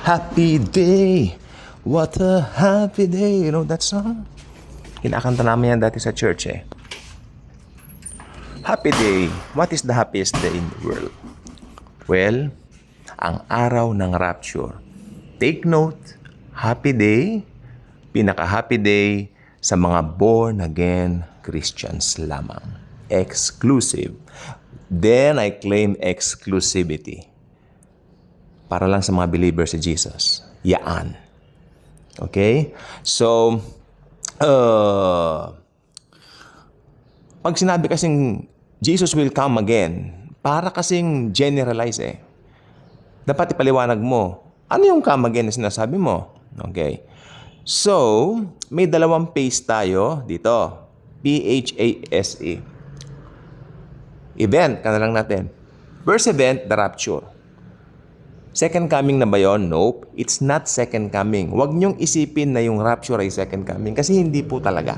Happy day, what a happy day. You know that song? Kinakanta namin yan dati sa church eh. Happy day, what is the happiest day in the world? Well, ang araw ng rapture. Take note, happy day, pinaka-happy day sa mga born-again Christians lamang. Exclusive. Then I claim exclusivity. Para lang sa mga believers si Jesus. Yaan. Okay? So, pag sinabi kasing Jesus will come again, para kasing generalize eh. Dapat ipaliwanag mo, ano yung come again na sinasabi mo? Okay? So, may dalawang phase tayo dito. P-H-A-S-E. Event, ka na lang natin. First event, the rapture. Second coming na ba yun? Nope. It's not second coming. Huwag niyong isipin na yung rapture ay second coming kasi hindi po talaga.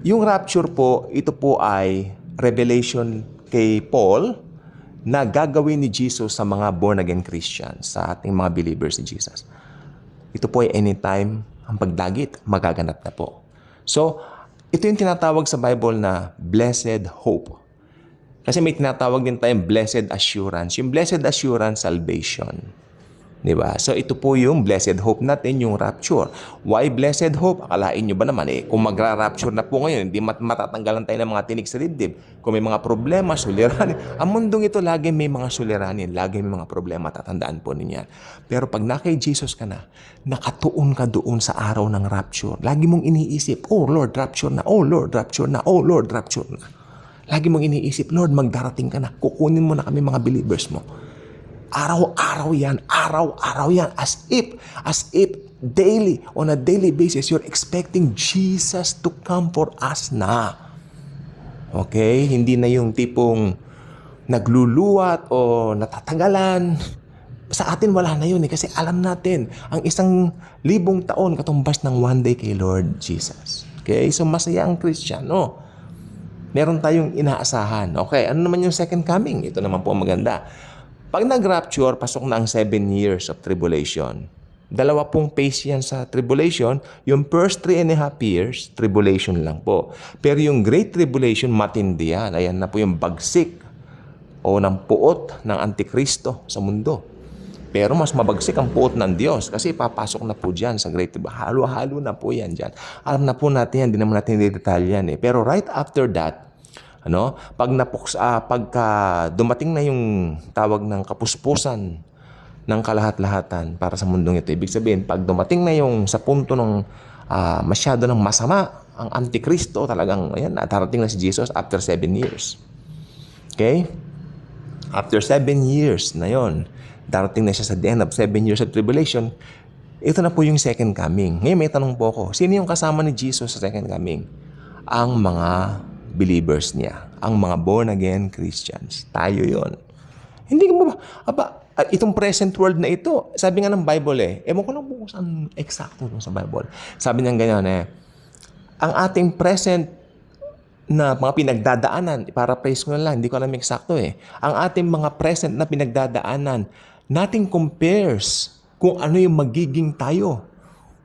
Yung rapture po, ito po ay revelation kay Paul na gagawin ni Jesus sa mga born-again Christians, sa ating mga believers ni Jesus. Ito po ay anytime ang pagdagit, magaganap na po. So, ito yung tinatawag sa Bible na blessed hope. Kasi may tinatawag din tayong blessed assurance. Yung blessed assurance, salvation. Diba? So ito po yung blessed hope natin, yung rapture. Why blessed hope? Akalain nyo ba naman kung magra-rapture na po ngayon, hindi matatanggalan tayo ng mga tinik sa dibdib. Kung may mga problema, suliranin. Ang mundong ito, lagi may mga suliranin. Lagi may mga problema, tatandaan po ninyo. Pero pag kay Jesus ka na, nakatuon ka doon sa araw ng rapture. Lagi mong iniisip, oh Lord, rapture na. Oh Lord, rapture na. Oh Lord, rapture na. Lagi mong iniisip, Lord, magdarating ka na. Kukunin mo na kami mga believers mo. Araw-araw yan. Araw-araw yan. As if daily, on a daily basis, you're expecting Jesus to come for us na. Okay? Hindi na yung tipong nagluluwat o natatagalan. Sa atin wala na yun kasi alam natin, ang 1,000 taon katumbas ng one day kay Lord Jesus. Okay? So masaya ang Kristiyano. Meron tayong inaasahan. Okay, ano naman yung second coming? Ito naman po maganda. Pag nag-rapture, pasok na ang 7 years of tribulation. Dalawa pong phase yan sa tribulation. Yung first 3.5 years, tribulation lang po. Pero yung great tribulation, matindi yan. Ayan na po yung bagsik o ng puot ng Antikristo sa mundo. Pero mas mabagsik ang puot ng Diyos kasi papasok na po dyan sa great tribulation. Halo-halo na po yan dyan. Alam na po natin yan, hindi naman natin i-detalye yan. Pero right after that, pagka dumating na yung tawag ng kapuspusan ng kalahat-lahatan para sa mundong ito, ibig sabihin, pag dumating na yung sa punto ng masyado ng masama, ang Antikristo talagang, ayan, darating na si Jesus after 7 years. Okay? After 7 years na yon, darating na siya sa the end of 7 years of tribulation. Ito na po yung second coming. Ngayon may tanong po ako, sino yung kasama ni Jesus sa second coming? Ang mga believers niya. Ang mga born-again Christians. Tayo yon. Hindi mo ba, itong present world na ito, sabi nga ng Bible ewan ko lang po kung saan eksakto sa Bible. Sabi niya ganyan ang ating present na mga pinagdadaanan, paraphrase ko na lang, hindi ko alam eksakto Ang ating mga present na pinagdadaanan, nothing compares kung ano yung magiging tayo.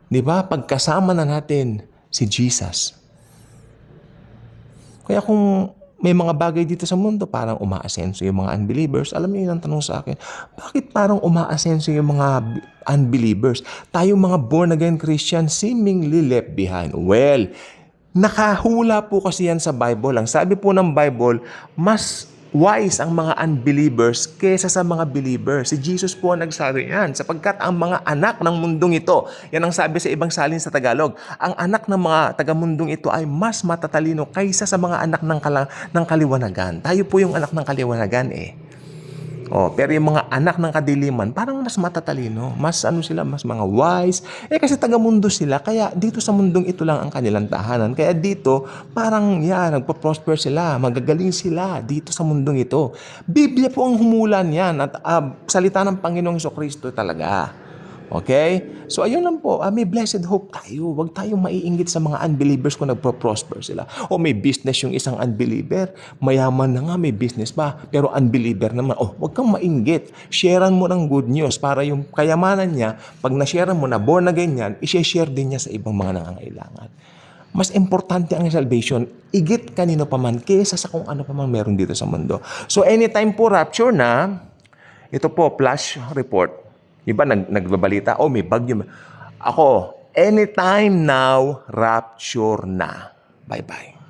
Di ba? Pagkasama na natin si Jesus. Kaya kung may mga bagay dito sa mundo, parang umaasenso yung mga unbelievers. Alam niyo yun ang tanong sa akin, bakit parang umaasenso yung mga unbelievers? Tayong mga born-again Christians seemingly left behind. Well, nakahula po kasi yan sa Bible. Ang sabi po ng Bible, mas wise ang mga unbelievers kesa sa mga believers. Si Jesus po ang nagsabi yan, sapagkat ang mga anak ng mundong ito, yan ang sabi sa ibang salin sa Tagalog, ang anak ng mga taga-mundong ito ay mas matatalino kaysa sa mga anak ng kaliwanagan. Tayo po yung anak ng kaliwanagan pero yung mga anak ng kadiliman, parang mas matatalino, mas mas mga wise. Kasi taga-mundo sila, kaya dito sa mundong ito lang ang kanilang tahanan. Kaya dito, parang nagpo-prosper sila, magagaling sila dito sa mundong ito. Biblia po ang humulan yan at salita ng Panginoong Jesucristo talaga. Okay? So, ayun lang po. May blessed hope tayo. Huwag tayong maiinggit sa mga unbelievers kung nagpo-prosper sila. O may business yung isang unbeliever. Mayaman na nga, may business pa. Pero unbeliever naman. Huwag kang mainggit. Sharean mo ng good news para yung kayamanan niya, pag na-sharean mo na born again yan, i-share din niya sa ibang mga nangangailangan. Mas importante ang salvation, igit kanino pa man, kesa sa kung ano pa man meron dito sa mundo. So, anytime po rapture na, ito po, flash report. Iba nagbabalita, may bagyo. Ako, anytime now, rapture na. Bye-bye.